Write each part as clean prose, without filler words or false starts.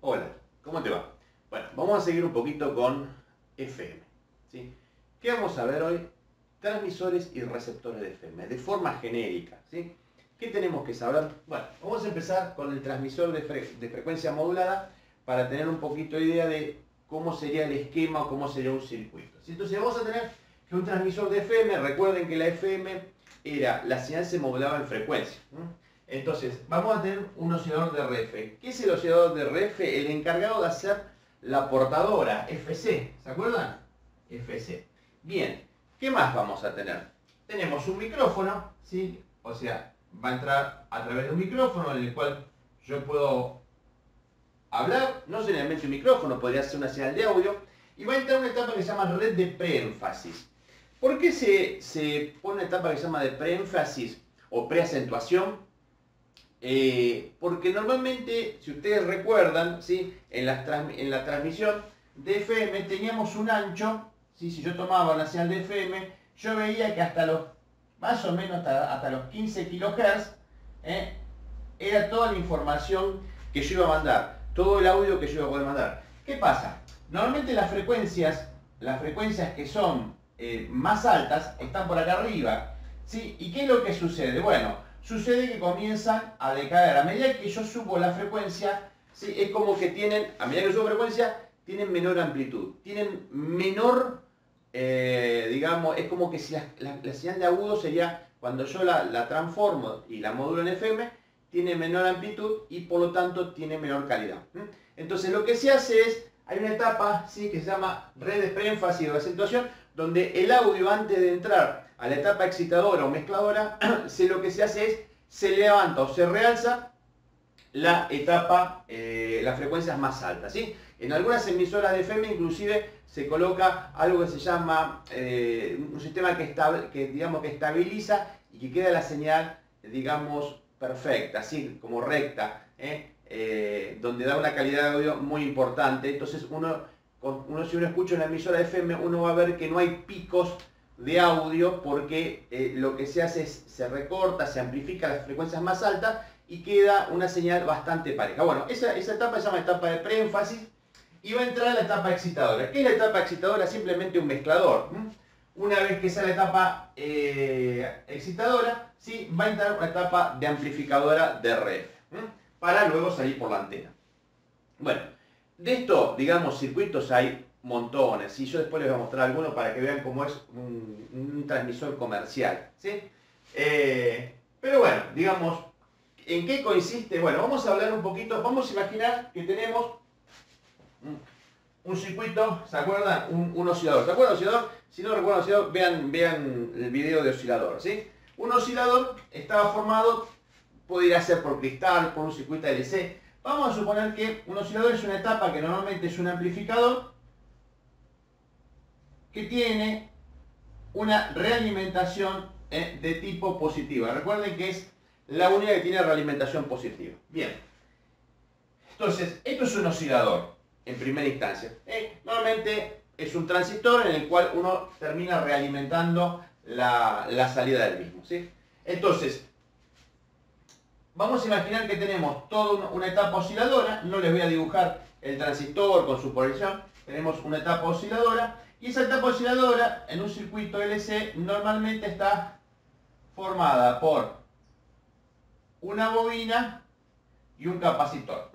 Hola, ¿cómo te va? Bueno, vamos a seguir un poquito con FM, ¿sí? ¿Qué vamos a ver hoy? Transmisores y receptores de FM, de forma genérica, ¿sí? ¿Qué tenemos que saber? Bueno, vamos a empezar con el transmisor de frecuencia modulada para tener un poquito de idea de cómo sería el esquema o cómo sería un circuito, ¿sí? Entonces vamos a tener que un transmisor de FM, recuerden que la FM era, la señal se modulaba en frecuencia, ¿no? Entonces, vamos a tener un oscilador de RF. ¿Qué es el oscilador de RF? El encargado de hacer la portadora, FC. ¿Se acuerdan? FC. Bien, ¿qué más vamos a tener? Tenemos un micrófono, ¿sí? O sea, va a entrar a través de un micrófono en el cual yo puedo hablar, no solamente un micrófono, podría ser una señal de audio, y va a entrar una etapa que se llama red de preénfasis. ¿Por qué se pone una etapa que se llama de preénfasis o preacentuación? Porque normalmente, si ustedes recuerdan, ¿sí? en la transmisión de FM teníamos un ancho, ¿sí? Si yo tomaba una señal de FM, yo veía que hasta los, más o menos hasta los 15 kHz, era toda la información que yo iba a mandar, todo el audio que yo iba a poder mandar. ¿Qué pasa? Normalmente las frecuencias que son más altas están por acá arriba, ¿sí? ¿Y qué es lo que sucede? Bueno, sucede que comienzan a decaer. A medida que yo subo la frecuencia, ¿sí? Es como que tienen, a medida que subo frecuencia, tienen menor amplitud, tienen menor, digamos, es como que si la señal de agudo sería, cuando yo la transformo y la modulo en FM, tiene menor amplitud y por lo tanto tiene menor calidad. Entonces lo que se hace es, hay una etapa, ¿sí? que se llama red de preénfasis o acentuación, donde el audio antes de entrar a la etapa excitadora o mezcladora, lo que se hace es, se levanta o se realza la etapa, las frecuencias más altas, ¿sí? En algunas emisoras de FM inclusive se coloca algo que se llama un sistema digamos, que estabiliza y que queda la señal, digamos, perfecta, así como recta, donde da una calidad de audio muy importante. Entonces si uno escucha una emisora de FM, uno va a ver que no hay picos de audio porque lo que se hace es, se recorta, se amplifica las frecuencias más altas y queda una señal bastante pareja. Bueno, esa etapa se llama etapa de preénfasis y va a entrar la etapa excitadora. ¿Qué es la etapa excitadora? Simplemente un mezclador. Una vez que sea la etapa excitadora, ¿sí? Va a entrar una etapa de amplificadora de RF, para luego salir por la antena. Bueno, de esto, digamos, circuitos hay montones, y yo después les voy a mostrar algunos para que vean cómo es un transmisor comercial, ¿sí? Pero bueno, digamos, ¿en qué consiste? Bueno, vamos a hablar un poquito, vamos a imaginar que tenemos un circuito, ¿se acuerdan? Un oscilador. ¿Se acuerdan del oscilador? Si no recuerdan el oscilador, vean el video de oscilador, ¿sí? Un oscilador estaba formado, podría ser por cristal, por un circuito LC. Vamos a suponer que un oscilador es una etapa que normalmente es un amplificador que tiene una realimentación de tipo positiva. Recuerden que es la única que tiene realimentación positiva. Bien. Entonces, esto es un oscilador en primera instancia. Normalmente es un transistor en el cual uno termina realimentando la salida del mismo, ¿sí? Entonces, vamos a imaginar que tenemos toda una etapa osciladora. No les voy a dibujar el transistor con su posición. Tenemos una etapa osciladora. Y esa etapa osciladora en un circuito LC normalmente está formada por una bobina y un capacitor.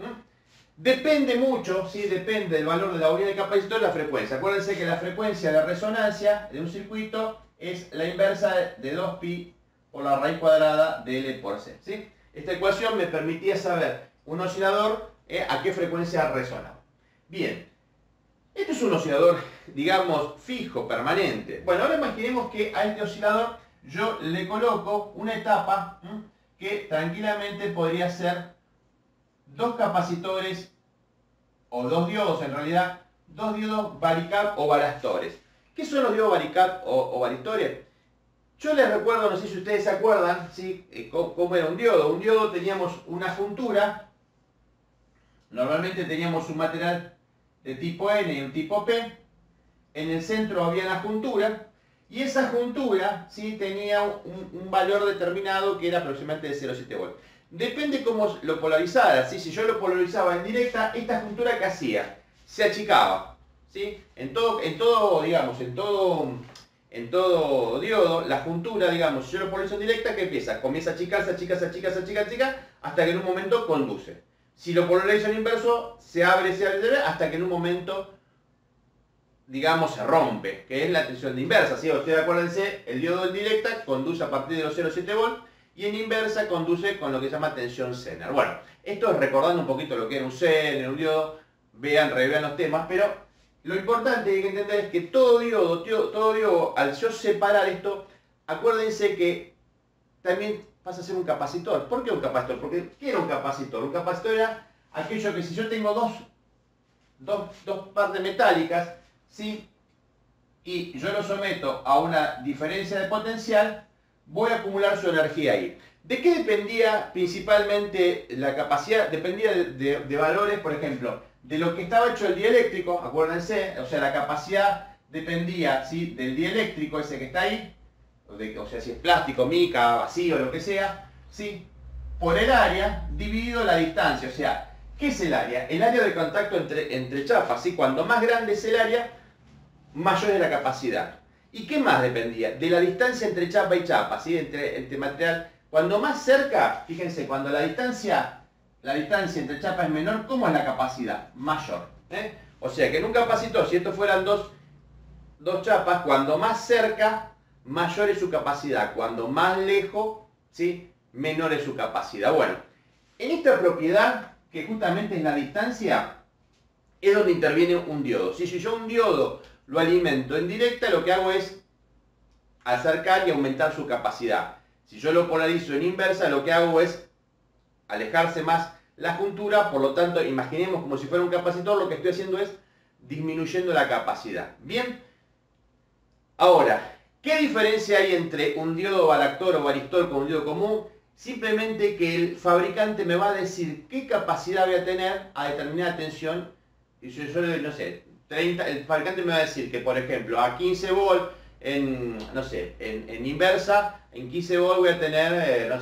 Depende mucho, ¿sí? Depende del valor de la bobina y capacitor, la frecuencia. Acuérdense que la frecuencia de resonancia de un circuito es la inversa de 2pi por la raíz cuadrada de L por C, ¿sí? Esta ecuación me permitía saber un oscilador a qué frecuencia resonaba. Bien, esto es un oscilador, digamos, fijo, permanente. Bueno, ahora imaginemos que a este oscilador yo le coloco una etapa que tranquilamente podría ser dos capacitores o dos diodos, en realidad, dos diodos varicap o varastores. ¿Qué son los diodos varicap o varistores? Yo les recuerdo, no sé si ustedes se acuerdan, ¿sí? Cómo era un diodo. Un diodo teníamos una juntura, normalmente teníamos un material de tipo N y un tipo P, en el centro había la juntura, y esa juntura, ¿sí? tenía un valor determinado que era aproximadamente de 0,7 volts. Depende cómo lo polarizara, ¿sí? Si yo lo polarizaba en directa, esta juntura que hacía, se achicaba, ¿sí? Digamos, en todo diodo, la juntura, digamos, si yo lo polarizo en directa, ¿qué empieza? Comienza a achicarse, hasta que en un momento conduce. Si lo polarizo en inverso, se abre, hasta que en un momento, digamos, se rompe, que es la tensión de inversa, ¿sí? Ustedes acuérdense, el diodo en directa conduce a partir de los 0,7 volts, y en inversa conduce con lo que se llama tensión Zener. Bueno, esto es recordando un poquito lo que era un Zener, un diodo, revean los temas, pero lo importante que hay que entender es que todo diodo, al yo separar esto, acuérdense que también pasa a ser un capacitor. ¿Por qué un capacitor? Porque ¿qué era un capacitor? Un capacitor era aquello que si yo tengo dos partes metálicas, ¿sí? Y yo lo someto a una diferencia de potencial, voy a acumular su energía ahí. ¿De qué dependía principalmente la capacidad? Dependía de valores, por ejemplo, de lo que estaba hecho el dieléctrico, acuérdense, o sea, la capacidad dependía, ¿sí?, del dieléctrico ese que está ahí, o sea, si es plástico, mica, vacío, lo que sea, ¿sí?, por el área dividido la distancia. O sea, ¿qué es el área? El área de contacto entre chapas, ¿sí? Cuanto más grande es el área, mayor es la capacidad. ¿Y qué más dependía? De la distancia entre chapa y chapa, ¿sí? Entre material. Cuando más cerca, fíjense, cuando la distancia entre chapas es menor, ¿cómo es la capacidad? Mayor. O sea que en un capacitor, si estos fueran dos chapas, cuando más cerca, mayor es su capacidad. Cuando más lejos, ¿sí?, menor es su capacidad. Bueno, en esta propiedad, que justamente es la distancia, es donde interviene un diodo. Si yo un diodo lo alimento en directa, lo que hago es acercar y aumentar su capacidad. Si yo lo polarizo en inversa, lo que hago es alejarse más la juntura, por lo tanto, imaginemos como si fuera un capacitor, lo que estoy haciendo es disminuyendo la capacidad. Bien, ahora, ¿qué diferencia hay entre un diodo balactor o varistor con un diodo común? Simplemente que el fabricante me va a decir qué capacidad voy a tener a determinada tensión. Y yo no sé, 30, el fabricante me va a decir que, por ejemplo, a 15 volt, en inversa, en 15 volt voy a tener,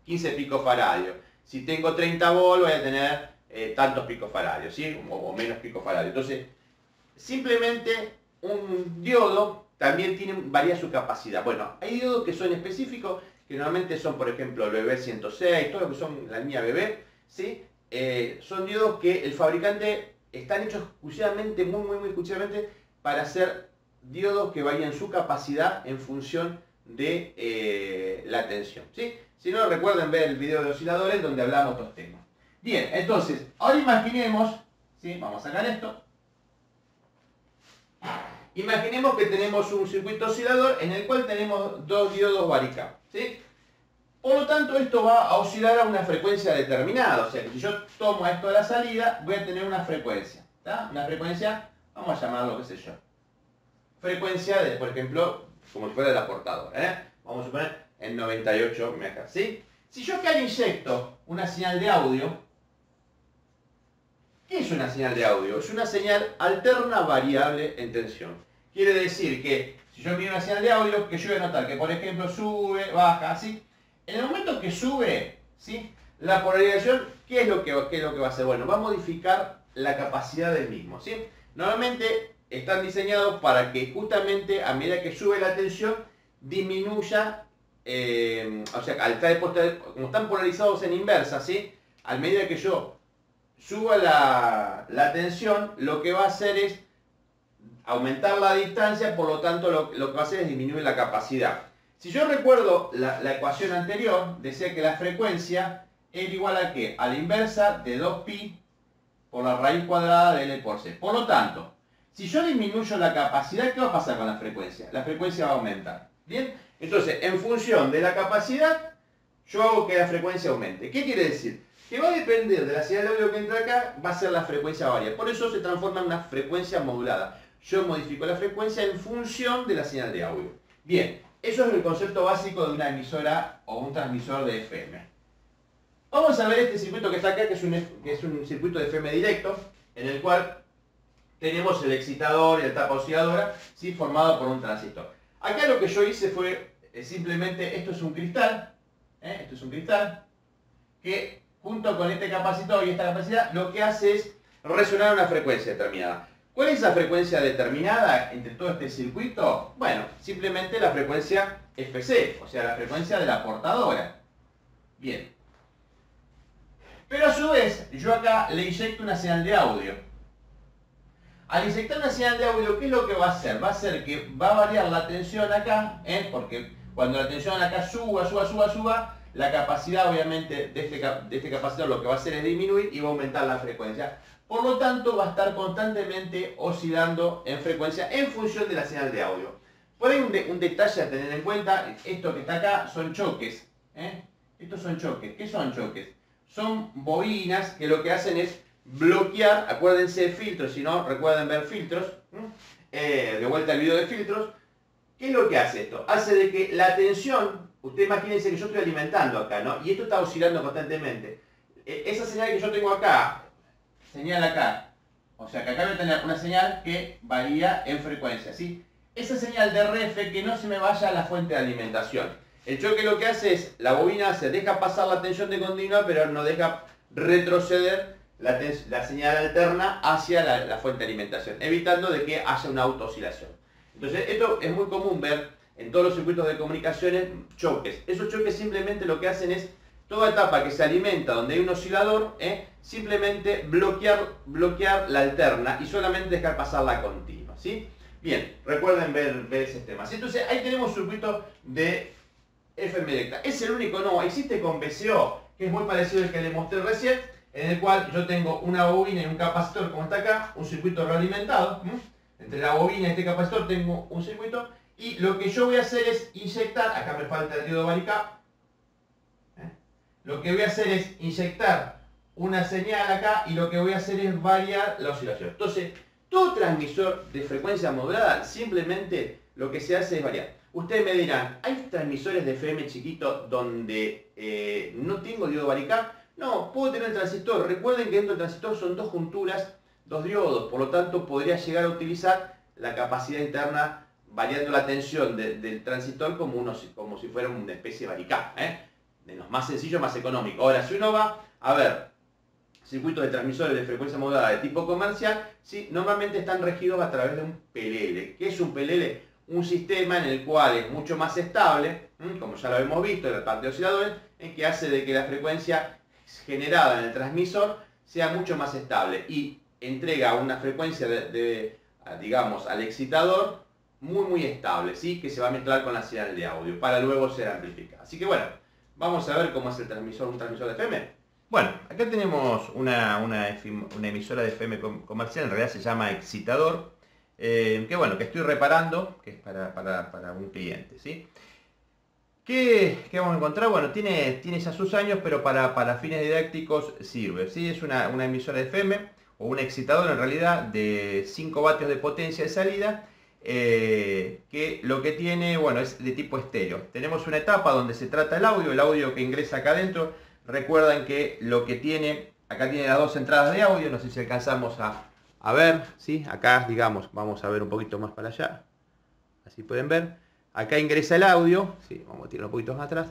15 picofaradios. Si tengo 30 volt voy a tener tantos picofaradios, ¿sí? O menos picofaradios. Entonces, simplemente un diodo también varía su capacidad. Bueno, hay diodos que son específicos, que normalmente son, por ejemplo, el BB106, todo lo que son la línea BB, ¿sí? Son diodos que el fabricante están hechos exclusivamente, muy exclusivamente, para hacer diodos que varían su capacidad en función de la tensión, ¿sí? Si no, recuerden ver el video de osciladores donde hablamos de estos temas. Bien, entonces, ahora imaginemos, ¿sí?, vamos a sacar esto. Imaginemos que tenemos un circuito oscilador en el cual tenemos dos diodos varicap, ¿sí? Por lo tanto, esto va a oscilar a una frecuencia determinada. O sea, que si yo tomo esto de la salida, voy a tener una frecuencia, ¿tá? Una frecuencia, vamos a llamarlo, qué sé yo, frecuencia de, por ejemplo, como si fuera de la portadora, vamos a suponer en 98 MHz, ¿sí? Si yo acá le inyecto una señal de audio, ¿qué es una señal de audio? Es una señal alterna variable en tensión. Quiere decir que si yo envío una señal de audio, que yo voy a notar que, por ejemplo, sube, baja, ¿sí? En el momento que sube, ¿sí?, la polarización, ¿qué es lo que va a hacer? Bueno, va a modificar la capacidad del mismo, ¿sí? Normalmente están diseñados para que justamente a medida que sube la tensión, disminuya, o sea, como están polarizados en inversa, ¿sí?, a medida que yo suba la tensión, lo que va a hacer es aumentar la distancia, por lo tanto lo que va a hacer es disminuir la capacidad. Si yo recuerdo la ecuación anterior, decía que la frecuencia era igual a ¿qué? A la inversa de 2pi por la raíz cuadrada de L por C. Por lo tanto, si yo disminuyo la capacidad, ¿qué va a pasar con la frecuencia? La frecuencia va a aumentar. ¿Bien? Entonces, en función de la capacidad, yo hago que la frecuencia aumente. ¿Qué quiere decir? Que va a depender de la señal de audio que entra acá, va a ser la frecuencia varia. Por eso se transforma en una frecuencia modulada. Yo modifico la frecuencia en función de la señal de audio. Bien, eso es el concepto básico de una emisora o un transmisor de FM. Vamos a ver este circuito que está acá, que es un circuito de FM directo, en el cual tenemos el excitador y el tapa osciladora, ¿sí?, formado por un transistor. Acá lo que yo hice fue simplemente, esto es un cristal, esto es un cristal, que junto con este capacitor y esta capacidad lo que hace es resonar una frecuencia determinada. ¿Cuál es la frecuencia determinada entre todo este circuito? Bueno, simplemente la frecuencia FC, o sea, la frecuencia de la portadora. Bien. Pero a su vez, yo acá le inyecto una señal de audio. Al inyectar una señal de audio, ¿qué es lo que va a hacer? Va a hacer que va a variar la tensión acá, porque cuando la tensión acá suba, la capacidad obviamente de este capacitor lo que va a hacer es disminuir y va a aumentar la frecuencia. Por lo tanto, va a estar constantemente oscilando en frecuencia en función de la señal de audio. Por ahí un detalle a tener en cuenta, esto que está acá son choques. Estos son choques. ¿Qué son choques? Son bobinas que lo que hacen es bloquear, acuérdense de filtros, si no recuerden ver filtros, de vuelta al video de filtros. ¿Qué es lo que hace esto? Hace de que la tensión, usted imagínense que yo estoy alimentando acá, ¿no? Y esto está oscilando constantemente. Esa señal que yo tengo acá, señal acá, o sea que acá voy a tener una señal que varía en frecuencia, ¿sí? Esa señal de RF que no se me vaya a la fuente de alimentación. El choque lo que hace es, la bobina se deja pasar la tensión de continua, pero no deja retroceder la señal alterna hacia la fuente de alimentación, evitando de que haya una autooscilación. Entonces, esto es muy común ver en todos los circuitos de comunicaciones choques. Esos choques simplemente lo que hacen es, toda etapa que se alimenta donde hay un oscilador, simplemente bloquear la alterna y solamente dejar pasar la continua, ¿sí? Bien, recuerden ver ese tema. Entonces, ahí tenemos un circuito de FM directa. ¿Es el único? No, existe con VCO, que es muy parecido al que le mostré recién, en el cual yo tengo una bobina y un capacitor como está acá, un circuito realimentado. Entre la bobina y este capacitor tengo un circuito, y lo que yo voy a hacer es inyectar, acá me falta el diodo varicap, lo que voy a hacer es inyectar una señal acá y lo que voy a hacer es variar la oscilación. Entonces, todo transmisor de frecuencia modulada simplemente lo que se hace es variar. Ustedes me dirán, ¿hay transmisores de FM chiquito donde no tengo diodo varicap? No, puedo tener el transistor. Recuerden que dentro del transistor son dos junturas, dos diodos, por lo tanto podría llegar a utilizar la capacidad interna variando la tensión del transistor como si fuera una especie de varicap, de los más sencillos, más económicos. Ahora, si uno va a ver circuitos de transmisores de frecuencia modulada de tipo comercial, ¿sí? Normalmente están regidos a través de un PLL. ¿Qué es un PLL? Un sistema en el cual es mucho más estable, como ya lo hemos visto en la parte de osciladores, en que hace de que la frecuencia generada en el transmisor sea mucho más estable y entrega una frecuencia digamos, al excitador muy estable, ¿sí? Que se va a mezclar con la señal de audio para luego ser amplificada. Así que bueno, vamos a ver cómo es el transmisor, un transmisor de FM. Bueno, acá tenemos una emisora de FM comercial, en realidad se llama excitador, que bueno, que estoy reparando, que es para un cliente, ¿sí? ¿Qué vamos a encontrar? Bueno, tiene ya sus años, pero para fines didácticos sirve, ¿sí? Es una emisora de FM, o un excitador en realidad, de 5 vatios de potencia de salida, que lo que tiene, bueno, es de tipo estéreo. Tenemos una etapa donde se trata el audio que ingresa acá adentro. Recuerdan que lo que tiene, acá tiene las dos entradas de audio, no sé si alcanzamos a ver, ¿sí? Acá, digamos, vamos a ver un poquito más para allá, así pueden ver. Acá ingresa el audio, ¿sí? Vamos a tirar un poquito más atrás,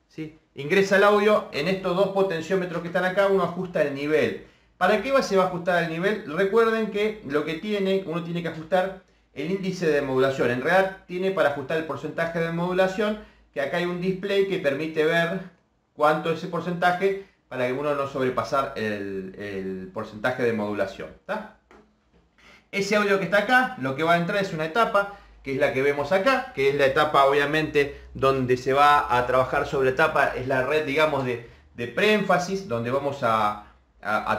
¿sí? Ingresa el audio en estos dos potenciómetros que están acá, uno ajusta el nivel. ¿Para qué se va a ajustar el nivel? Recuerden que lo que uno tiene que ajustar el índice de modulación. En realidad tiene para ajustar el porcentaje de modulación, que acá hay un display que permite ver cuánto es ese porcentaje para que uno no sobrepasar el porcentaje de modulación, ¿tá? Ese audio que está acá, lo que va a entrar es una etapa, que es la que vemos acá, que es la etapa obviamente donde se va a trabajar sobre etapa, es la red, digamos, de preénfasis, donde vamos a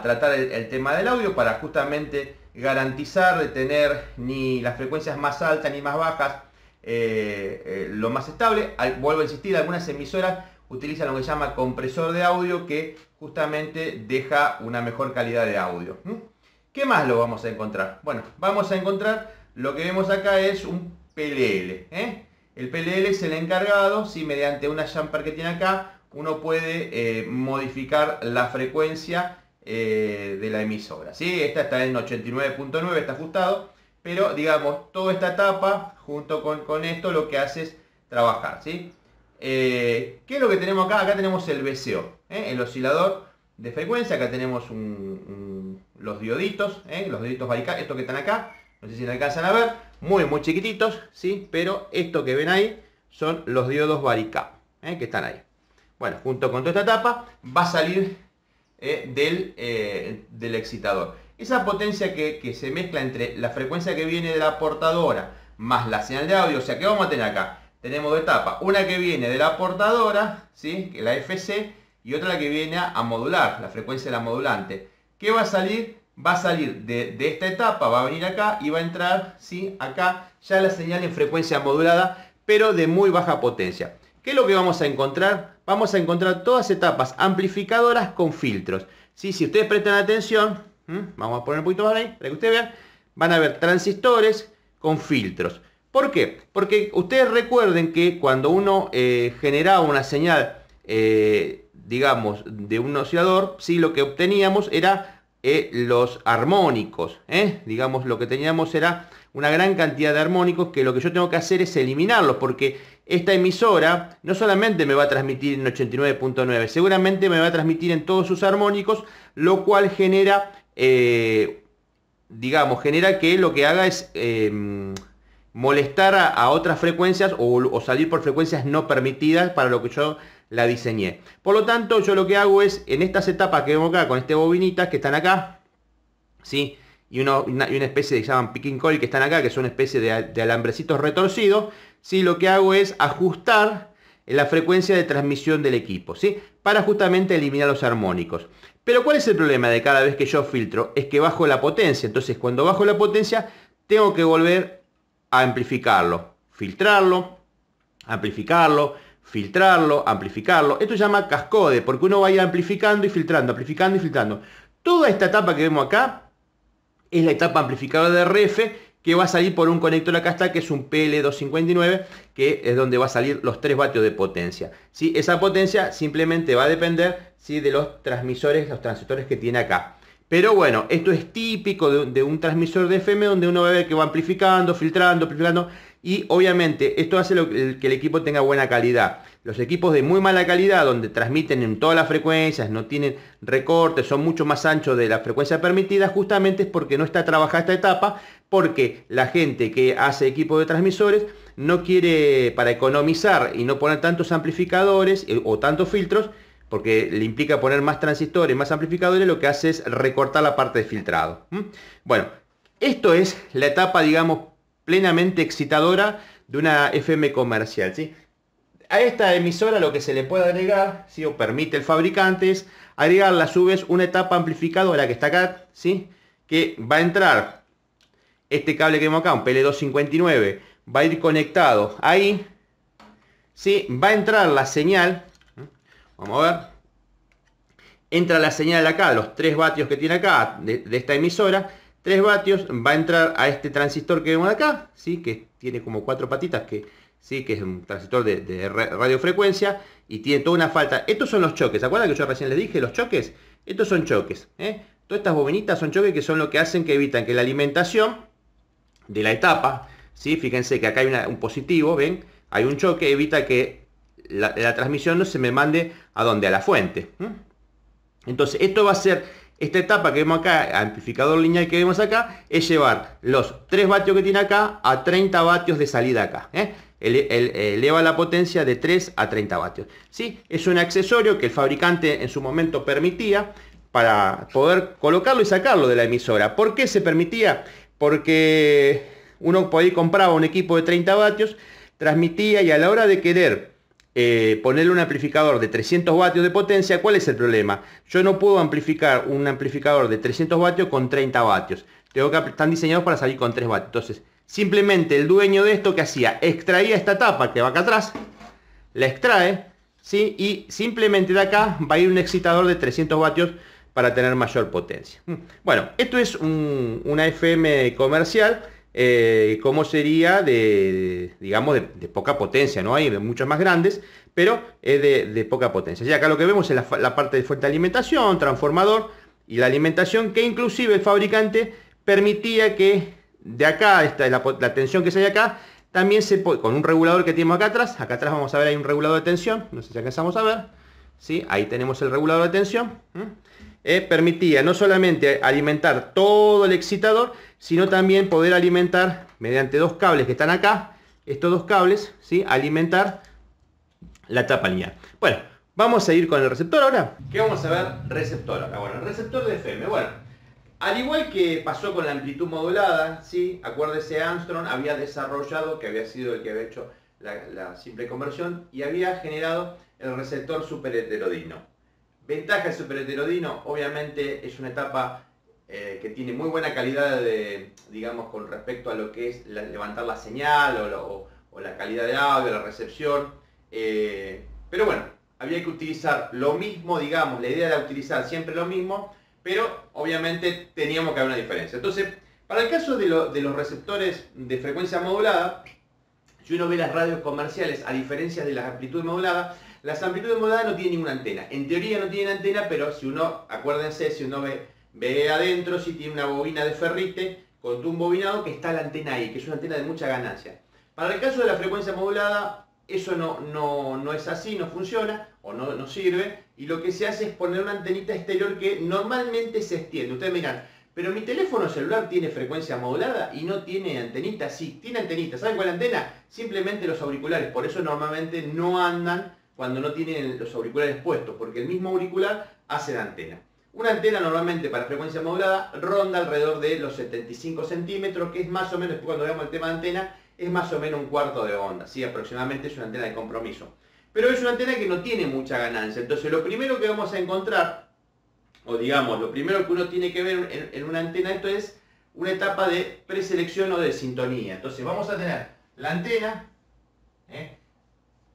tratar el tema del audio para justamente garantizar de tener ni las frecuencias más altas ni más bajas, lo más estable. Vuelvo a insistir, algunas emisoras utilizan lo que se llama compresor de audio, que justamente deja una mejor calidad de audio. ¿Qué más lo vamos a encontrar? Bueno, vamos a encontrar lo que vemos acá es un PLL. El PLL es el encargado, si mediante una jumper que tiene acá, uno puede modificar la frecuencia de la emisora, ¿sí? Esta está en 89.9, está ajustado, pero digamos, toda esta etapa junto con esto lo que hace es trabajar, ¿sí? ¿qué es lo que tenemos acá? Acá tenemos el VCO, el oscilador de frecuencia. Acá tenemos los dioditos, los dioditos varicap, estos que están acá. No sé si le alcanzan a ver, muy chiquititos, ¿sí? Pero esto que ven ahí son los diodos varicap, que están ahí. Bueno, junto con toda esta tapa va a salir del excitador. Esa potencia que se mezcla entre la frecuencia que viene de la portadora más la señal de audio, o sea que vamos a tener acá, tenemos dos etapas, una que viene de la portadora, ¿sí? Que es la FC, y otra la que viene a modular, la frecuencia de la modulante. ¿Qué va a salir? Va a salir de esta etapa, va a venir acá y va a entrar, ¿sí? Acá ya la señal en frecuencia modulada, pero de muy baja potencia. ¿Qué es lo que vamos a encontrar? Vamos a encontrar todas etapas amplificadoras con filtros, ¿sí? Si ustedes prestan atención, vamos a poner un poquito más ahí para que ustedes vean, van a ver transistores con filtros. ¿Por qué? Porque ustedes recuerden que cuando uno generaba una señal, digamos, de un oscilador, ¿sí? Lo que obteníamos era los armónicos, digamos, lo que teníamos era una gran cantidad de armónicos, que lo que yo tengo que hacer es eliminarlos, porque esta emisora no solamente me va a transmitir en 89.9, seguramente me va a transmitir en todos sus armónicos, lo cual genera, digamos, genera que lo que haga es molestar a otras frecuencias o salir por frecuencias no permitidas para lo que yo la diseñé. Por lo tanto, yo lo que hago es, en estas etapas que vemos acá, con este bobinitas que están acá, ¿sí? Y una especie de, llaman picking coil, que están acá, que son una especie de alambrecitos retorcidos, ¿sí? Lo que hago es ajustar la frecuencia de transmisión del equipo, ¿sí? Para justamente eliminar los armónicos. Pero ¿cuál es el problema de cada vez que yo filtro? Es que bajo la potencia. Entonces, cuando bajo la potencia, tengo que volver a amplificarlo, filtrarlo, amplificarlo, filtrarlo, amplificarlo. Esto se llama cascode, porque uno va a ir amplificando y filtrando, amplificando y filtrando. Toda esta etapa que vemos acá es la etapa amplificadora de RF, que va a salir por un conector acá está, que es un PL259, que es donde va a salir los 3 vatios de potencia, ¿sí? Esa potencia simplemente va a depender, ¿sí? De los transmisores, los transistores que tiene acá. Pero bueno, esto es típico de un transmisor de FM, donde uno va a ver que va amplificando, filtrando, amplificando. Y obviamente esto hace que el equipo tenga buena calidad. Los equipos de muy mala calidad, donde transmiten en todas las frecuencias, no tienen recortes, son mucho más anchos de la frecuencia permitida, justamente es porque no está trabajada esta etapa, porque la gente que hace equipos de transmisores no quiere, para economizar y no poner tantos amplificadores o tantos filtros, porque le implica poner más transistores, más amplificadores, lo que hace es recortar la parte de filtrado. Bueno, esto es la etapa, digamos, plenamente excitadora de una FM comercial, ¿sí? A esta emisora lo que se le puede agregar, ¿sí? O permite el fabricante, es agregarle a su vez una etapa amplificadora que está acá, ¿sí? Que va a entrar este cable que vemos acá, un PL259, va a ir conectado ahí, ¿sí? Va a entrar la señal, vamos a ver, entra la señal acá, los 3 vatios que tiene acá de esta emisora, 3 vatios, va a entrar a este transistor que vemos acá, ¿sí? Que tiene como 4 patitas, que, ¿sí? Que es un transistor de radiofrecuencia y tiene toda una falta. Estos son los choques, ¿se acuerdan que yo recién les dije los choques? Estos son choques, Todas estas bobinitas son choques, que son lo que hacen, que evitan que la alimentación de la etapa, ¿sí? Fíjense que acá hay un positivo, ¿ven? Hay un choque, evita que la transmisión no se me mande a donde, a la fuente. Entonces esto va a ser, esta etapa que vemos acá, amplificador lineal que vemos acá, es llevar los 3 vatios que tiene acá a 30 vatios de salida acá. Eleva la potencia de 3 a 30 vatios. ¿Sí? Es un accesorio que el fabricante en su momento permitía para poder colocarlo y sacarlo de la emisora. ¿Por qué se permitía? Porque uno podía ir, compraba un equipo de 30 vatios, transmitía, y a la hora de querer ponerle un amplificador de 300 vatios de potencia, ¿cuál es el problema? Yo no puedo amplificar un amplificador de 300 vatios con 30 vatios. Están diseñados para salir con 3 vatios. Entonces, simplemente el dueño de esto, que hacía, extraía esta tapa que va acá atrás, la extrae, ¿sí? Y simplemente de acá va a ir un excitador de 300 vatios para tener mayor potencia. Bueno, esto es una FM comercial. Como sería digamos, de poca potencia, ¿no? Hay de muchos más grandes, pero es de poca potencia. Ya acá lo que vemos es la parte de fuente de alimentación, transformador y la alimentación, que inclusive el fabricante permitía que de acá, la tensión que se hay acá, también se puede, con un regulador que tenemos acá atrás vamos a ver, hay un regulador de tensión, no sé si alcanzamos a ver, ¿sí? Ahí tenemos el regulador de tensión, permitía no solamente alimentar todo el excitador, sino también poder alimentar, mediante dos cables que están acá, estos dos cables, ¿sí? Alimentar la tapa lineal. Bueno, vamos a ir con el receptor ahora. ¿Qué vamos a ver? Receptor acá. Bueno, el receptor de FM. Bueno, al igual que pasó con la amplitud modulada, ¿sí? Acuérdese, Armstrong había desarrollado, que había sido el que había hecho la simple conversión, y había generado el receptor superheterodino. Ventaja del superheterodino, obviamente es una etapa que tiene muy buena calidad de, digamos, con respecto a lo que es levantar la señal o la calidad de audio, la recepción. Pero bueno, había que utilizar lo mismo, digamos, la idea era utilizar siempre lo mismo, pero obviamente teníamos que haber una diferencia. Entonces, para el caso de los receptores de frecuencia modulada, si uno ve las radios comerciales, a diferencia de las amplitudes moduladas, las amplitudes moduladas no tienen ninguna antena. En teoría no tienen antena, pero si uno, acuérdense, si uno ve adentro, si tiene una bobina de ferrite con un bobinado que está la antena ahí, que es una antena de mucha ganancia. Para el caso de la frecuencia modulada, eso no es así, no funciona o no sirve, y lo que se hace es poner una antenita exterior que normalmente se extiende. Ustedes miran, pero mi teléfono celular tiene frecuencia modulada y no tiene antenita. Sí, tiene antenita. ¿Saben cuál antena? Simplemente los auriculares. Por eso normalmente no andan cuando no tienen los auriculares puestos, porque el mismo auricular hace de antena. Una antena normalmente para frecuencia modulada ronda alrededor de los 75 centímetros, que es más o menos, cuando veamos el tema de antena, es más o menos un cuarto de onda, ¿sí? Aproximadamente es una antena de compromiso. Pero es una antena que no tiene mucha ganancia. Entonces lo primero que vamos a encontrar, o digamos, lo primero que uno tiene que ver en una antena, esto es una etapa de preselección o de sintonía. Entonces vamos a tener la antena,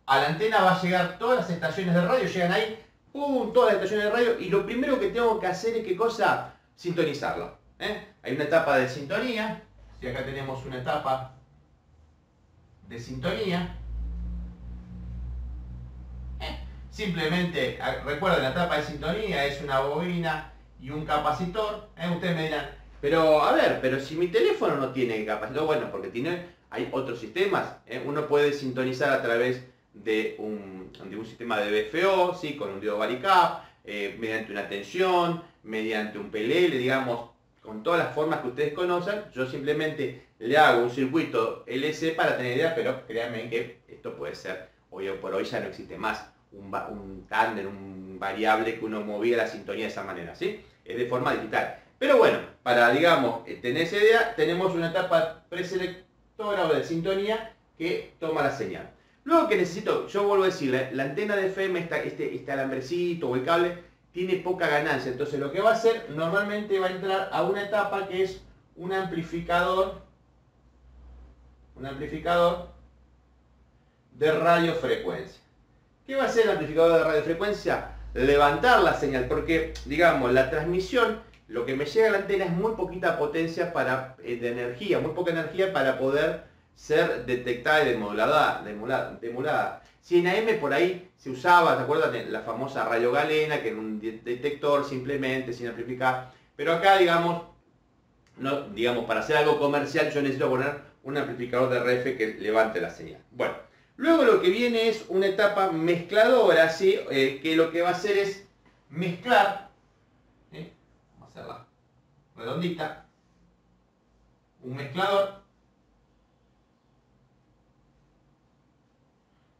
a la antena va a llegar todas las estaciones de radio, llegan ahí, ¡pum!, todas las estaciones de radio, y lo primero que tengo que hacer es, ¿qué cosa? Sintonizarla. Hay una etapa de sintonía, si acá tenemos una etapa de sintonía, simplemente, recuerden, la etapa de sintonía es una bobina y un capacitor. Ustedes me dirán, pero a ver, pero si mi teléfono no tiene capacitor, bueno, porque hay otros sistemas. Uno puede sintonizar a través de un sistema de VFO, ¿sí? Con un diodo varicap, mediante una tensión, mediante un PLL, digamos, con todas las formas que ustedes conocen. Yo simplemente le hago un circuito LC para tener idea, pero créanme que esto puede ser, hoy por hoy ya no existe más un tándem, un variable que uno movía la sintonía de esa manera, ¿sí? Es de forma digital. Pero bueno, para, digamos, tener esa idea, tenemos una etapa preselectora o de sintonía que toma la señal. Luego que necesito, yo vuelvo a decirle, la antena de FM, este alambrecito o el cable, tiene poca ganancia. Entonces lo que va a hacer, normalmente va a entrar a una etapa que es un amplificador de radiofrecuencia. ¿Qué va a hacer el amplificador de radiofrecuencia? Levantar la señal, porque, digamos, la transmisión, lo que me llega a la antena es muy poquita potencia de energía, muy poca energía para poder ser detectada y demodulada. Si en AM por ahí se usaba, ¿te acuerdas de la famosa radio galena, que era un detector simplemente, sin amplificar? Pero acá, digamos, para hacer algo comercial yo necesito poner un amplificador de RF que levante la señal. Bueno. Luego lo que viene es una etapa mezcladora, ¿sí? Que lo que va a hacer es mezclar, vamos a hacerla redondita, un mezclador,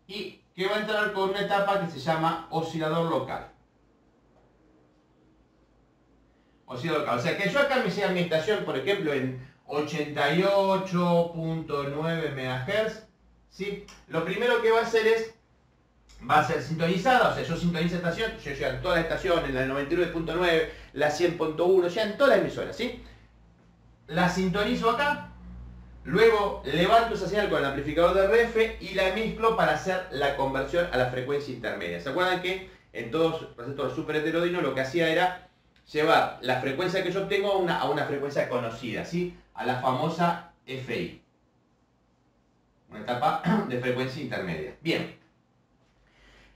y que va a entrar con una etapa que se llama oscilador local. Oscilador local, o sea que yo acá me llega mi estación, por ejemplo, en 88.9 MHz, ¿sí? Lo primero que va a hacer va a ser sintonizada, o sea, yo sintonizo estación, yo llegan todas las estaciones, la 99.9, la 100.1, llegan todas las emisoras, ¿sí? La sintonizo acá, luego levanto esa señal con el amplificador de RF y la mezclo para hacer la conversión a la frecuencia intermedia. ¿Se acuerdan que en todos los receptores superheterodinos lo que hacía era llevar la frecuencia que yo obtengo a una frecuencia conocida, ¿sí? A la famosa FI. Una etapa de frecuencia intermedia. Bien.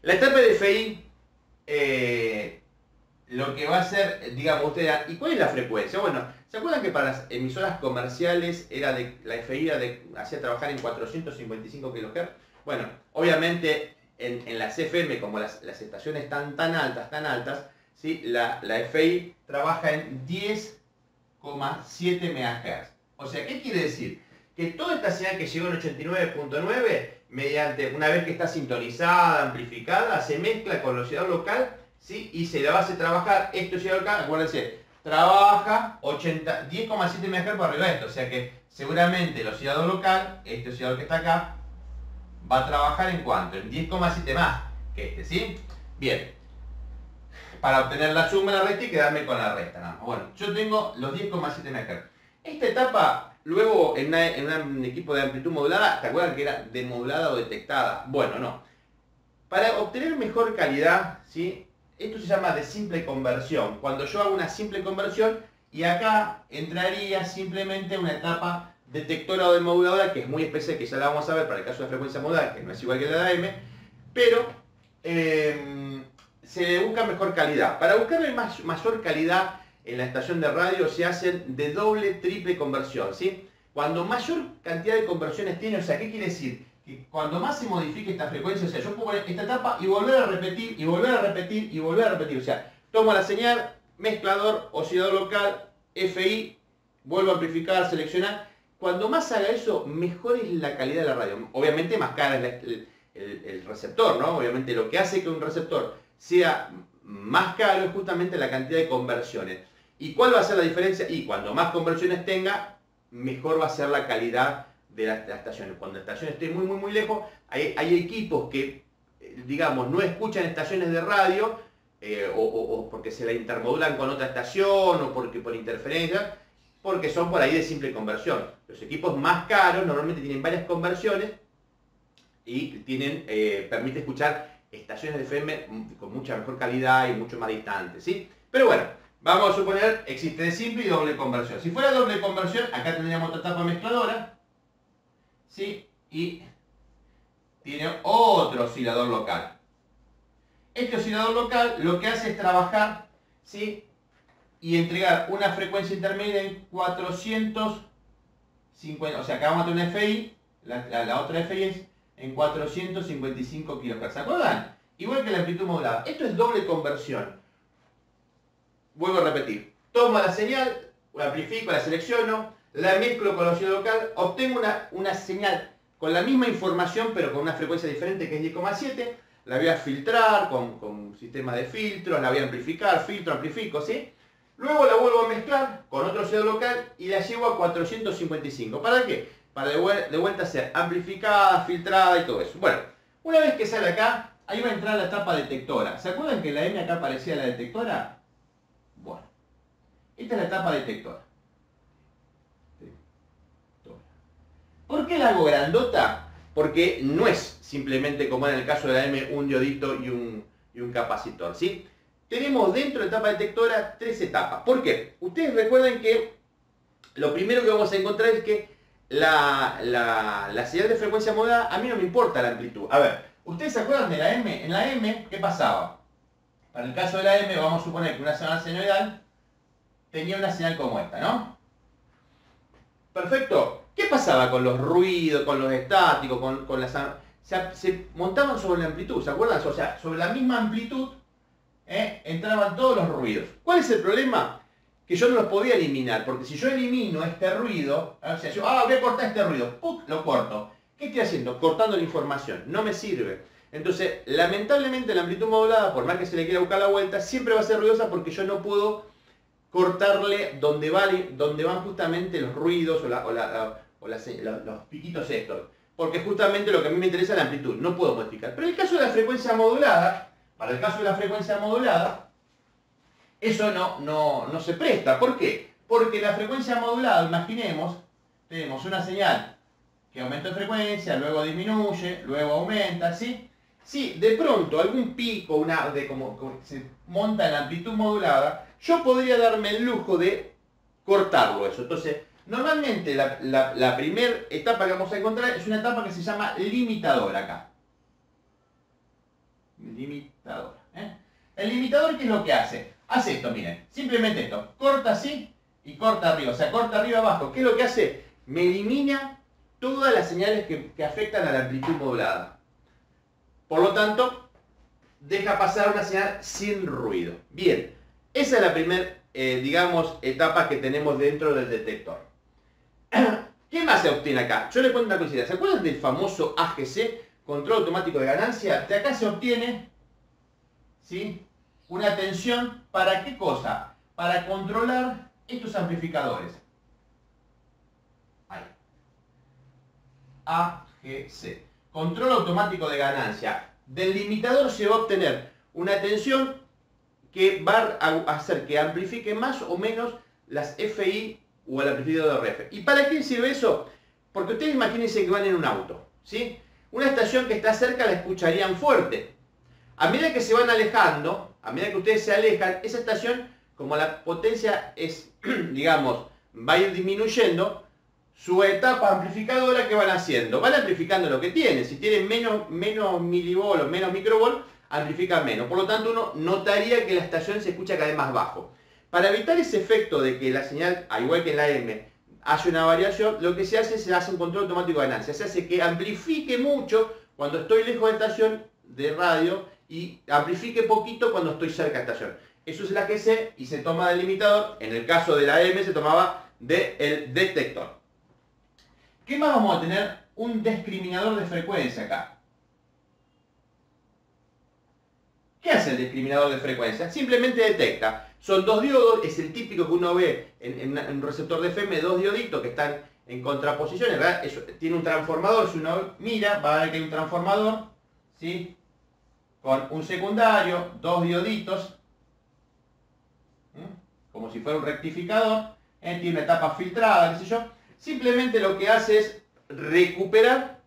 La etapa de FI lo que va a hacer, digamos, ustedes dirán, ¿y cuál es la frecuencia? Bueno, ¿se acuerdan que para las emisoras comerciales era la FI hacía trabajar en 455 kHz? Bueno, obviamente en las FM, como las estaciones están tan altas, ¿sí? la FI trabaja en 10,7 MHz. O sea, ¿qué quiere decir? Que toda esta señal que llegó en 89.9, mediante, una vez que está sintonizada, amplificada, se mezcla con la oscilador local, ¿sí? Y se la hace trabajar, este oscilador local, acuérdense, trabaja 10,7 MHz por arriba de esto. O sea que seguramente el oscilador local, este oscilador que está acá, va a trabajar en cuánto, en 10,7 más que este, ¿sí? Bien. Para obtener la suma de la resta y quedarme con la resta, nada más. Bueno, yo tengo los 10,7 MHz. Esta etapa, luego en un equipo de amplitud modulada, ¿te acuerdan que era demodulada o detectada? Bueno, no. Para obtener mejor calidad, ¿sí? Esto se llama de simple conversión. Cuando yo hago una simple conversión, y acá entraría simplemente una etapa detectora o demoduladora, que es muy especial, que ya la vamos a ver para el caso de frecuencia modal, que no es igual que la de AM, pero se le busca mejor calidad. Para buscarle mayor calidad en la estación de radio se hacen de doble, triple conversión, ¿sí? Cuando mayor cantidad de conversiones tiene, o sea, ¿qué quiere decir? Que cuando más se modifique esta frecuencia, o sea, yo puedo poner esta etapa y volver a repetir, y volver a repetir, y volver a repetir, o sea, tomo la señal, mezclador, oscilador local, FI, vuelvo a amplificar, seleccionar. Cuando más haga eso, mejor es la calidad de la radio. Obviamente más cara es el receptor, ¿no? Obviamente lo que hace que un receptor sea más caro es justamente la cantidad de conversiones. ¿Y cuál va a ser la diferencia? Y cuando más conversiones tenga, mejor va a ser la calidad de las estaciones. Cuando la estación esté muy lejos, hay equipos que, digamos, no escuchan estaciones de radio, o porque se la intermodulan con otra estación, o porque por interferencia, porque son por ahí de simple conversión. Los equipos más caros normalmente tienen varias conversiones y permite escuchar estaciones de FM con mucha mejor calidad y mucho más distantes, ¿sí? Pero bueno, vamos a suponer existe de simple y doble conversión. Si fuera doble conversión, acá tendríamos otra etapa mezcladora, ¿sí? Y tiene otro oscilador local. Este oscilador local lo que hace es trabajar, ¿sí? Y entregar una frecuencia intermedia en 450, o sea, acá vamos a tener una FI, la otra FI es en 455 kHz. ¿Se acuerdan? Igual que la amplitud modulada. Esto es doble conversión. Vuelvo a repetir. Tomo la señal, la amplifico, la selecciono, la mezclo con el oscilador local, obtengo una señal con la misma información pero con una frecuencia diferente que es 10,7. La voy a filtrar con un sistema de filtros, la voy a amplificar, filtro, amplifico, ¿sí? Luego la vuelvo a mezclar con otro oscilador local y la llevo a 455. ¿Para qué? Para de vuelta ser amplificada, filtrada y todo eso. Bueno, una vez que sale acá, ahí va a entrar la etapa detectora. ¿Se acuerdan que la M acá parecía la detectora? Bueno, esta es la etapa detectora. ¿Por qué la hago grandota? Porque no es simplemente como en el caso de la M un diodito y un capacitor, ¿sí? Tenemos dentro de la etapa detectora 3 etapas. ¿Por qué? Ustedes recuerden que lo primero que vamos a encontrar es que la señal de frecuencia modulada, a mí no me importa la amplitud. A ver, ¿ustedes se acuerdan de la M? En la M, ¿qué pasaba? Para el caso de la M, vamos a suponer que una señal senoidal tenía una señal como esta, ¿no? Perfecto. ¿Qué pasaba con los ruidos, con los estáticos, con las... Se montaban sobre la amplitud, ¿se acuerdan? O sea, sobre la misma amplitud entraban todos los ruidos. ¿Cuál es el problema? Que yo no los podía eliminar, porque si yo elimino este ruido, o sea, yo voy a cortar este ruido, ¡puc! Lo corto. ¿Qué estoy haciendo? Cortando la información. No me sirve. Entonces, lamentablemente la amplitud modulada, por más que se le quiera buscar la vuelta, siempre va a ser ruidosa porque yo no puedo cortarle donde van justamente los ruidos o los piquitos estos. Porque justamente lo que a mí me interesa es la amplitud, no puedo modificar. Pero en el caso de la frecuencia modulada, para el caso de la frecuencia modulada, eso no se presta. ¿Por qué? Porque la frecuencia modulada, imaginemos, tenemos una señal que aumenta en frecuencia, luego disminuye, luego aumenta, ¿sí? Si de pronto algún pico, como se monta en la amplitud modulada, yo podría darme el lujo de cortarlo eso. Entonces, normalmente la primera etapa que vamos a encontrar es una etapa que se llama limitador acá. Limitador. El limitador, ¿qué es lo que hace? hace esto, miren, simplemente esto, corta así y corta arriba, o sea, corta arriba abajo. ¿Qué es lo que hace? Me elimina todas las señales que afectan a la amplitud modulada. Por lo tanto, deja pasar una señal sin ruido. Bien, esa es la primera, digamos, etapa que tenemos dentro del detector. ¿Qué más se obtiene acá? Yo les cuento una cosita. ¿Se acuerdan del famoso AGC, control automático de ganancia? De acá se obtiene, ¿sí?, una tensión. ¿Para qué cosa? Para controlar estos amplificadores. Ahí. AGC. Control automático de ganancia. Del limitador se va a obtener una tensión que va a hacer que amplifique más o menos las FI o el amplificador de RF. ¿Y para qué sirve eso? Porque ustedes imagínense que van en un auto, ¿sí? Una estación que está cerca la escucharían fuerte. A medida que se van alejando, a medida que ustedes se alejan, esa estación, como la potencia es, digamos, va a ir disminuyendo, su etapa amplificadora, ¿qué van haciendo? Van amplificando lo que tienen. Si tienen menos milivolt o menos microvolt, amplifican menos. Por lo tanto, uno notaría que la estación se escucha cada vez más bajo. Para evitar ese efecto de que la señal, al igual que en la M, haya una variación, lo que se hace un control automático de ganancia. Se hace que amplifique mucho cuando estoy lejos de estación de radio y amplifique poquito cuando estoy cerca de estación. Eso es la AGC y se toma del limitador. En el caso de la M se tomaba del detector. ¿Qué más vamos a tener? Un discriminador de frecuencia acá. ¿Qué hace el discriminador de frecuencia? Simplemente detecta. Son dos diodos, es el típico que uno ve en un receptor de FM, dos dioditos que están en contraposición, ¿verdad? Eso, tiene un transformador, si uno mira, va a ver que hay un transformador, ¿sí?, con un secundario, dos dioditos, como si fuera un rectificador, tiene una etapa filtrada, qué sé yo. Simplemente lo que hace es recuperar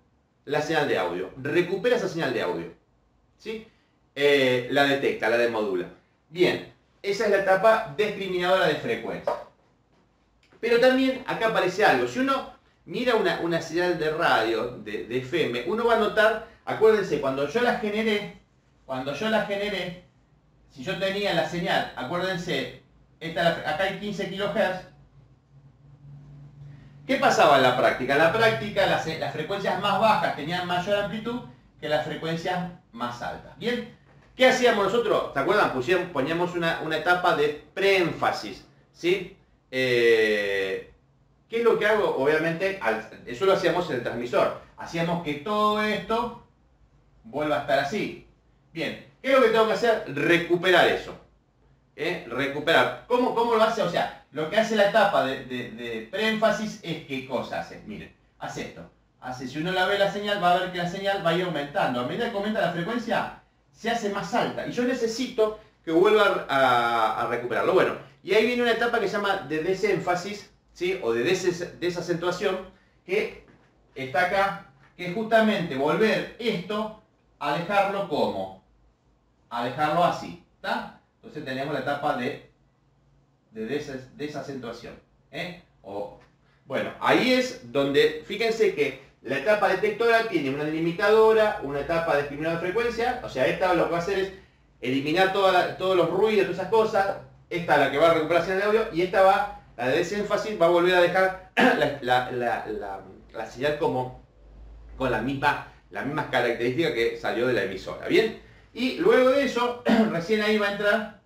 la señal de audio, recupera esa señal de audio, ¿sí? La detecta, la demodula. Bien, esa es la etapa discriminadora de frecuencia. Pero también acá aparece algo. Si uno mira una señal de radio, de FM, uno va a notar, acuérdense, cuando yo la generé, si yo tenía la señal, acuérdense, acá hay 15 kHz. ¿Qué pasaba en la práctica? En la práctica las frecuencias más bajas tenían mayor amplitud que las frecuencias más altas. ¿Bien? ¿Qué hacíamos nosotros? ¿Se acuerdan? Poníamos una etapa de preénfasis, ¿sí? ¿Qué es lo que hago? Obviamente, eso lo hacíamos en el transmisor. Hacíamos que todo esto vuelva a estar así. Bien, ¿qué es lo que tengo que hacer? Recuperar eso. Recuperar. ¿Cómo lo hace? O sea, lo que hace la etapa de preénfasis es ¿qué cosa hace? Miren, hace esto. Si uno la ve la señal, va a ver que la señal va a ir aumentando. A medida que aumenta la frecuencia, se hace más alta. Y yo necesito que vuelva a recuperarlo. Bueno, y ahí viene una etapa que se llama de desénfasis, ¿sí?, o de desacentuación, que está acá, que es justamente volver esto, alejarlo como, alejarlo así, ¿está? Entonces tenemos la etapa de desacentuación. Bueno, ahí es donde, fíjense que la etapa detectora tiene una delimitadora, una etapa de discriminador de frecuencia, o sea, esta lo que va a hacer es eliminar todos los ruidos, todas esas cosas, esta es la que va a recuperar señal de audio, y esta la de desénfasis, va a volver a dejar la señal como con las mismas características que salió de la emisora, ¿bien? Y luego de eso, recién ahí va a entrar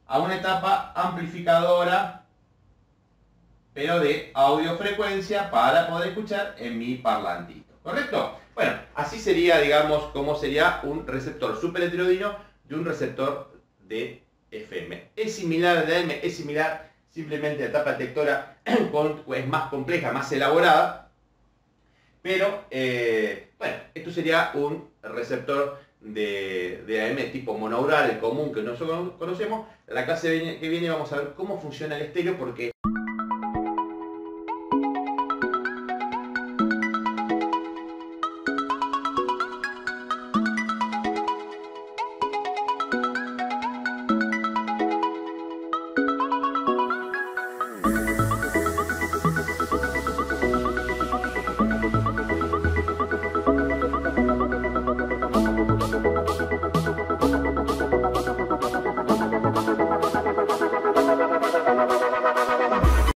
a una etapa amplificadora, pero de audiofrecuencia para poder escuchar en mi parlantito, ¿correcto? Bueno, así sería, digamos, como sería un receptor super heterodigeno de un receptor de FM. Es similar al de AM, es similar, simplemente la etapa detectora es más compleja, más elaborada, pero, bueno, esto sería un receptor de AM tipo monaural, el común que nosotros conocemos. En la clase que viene vamos a ver cómo funciona el estéreo, porque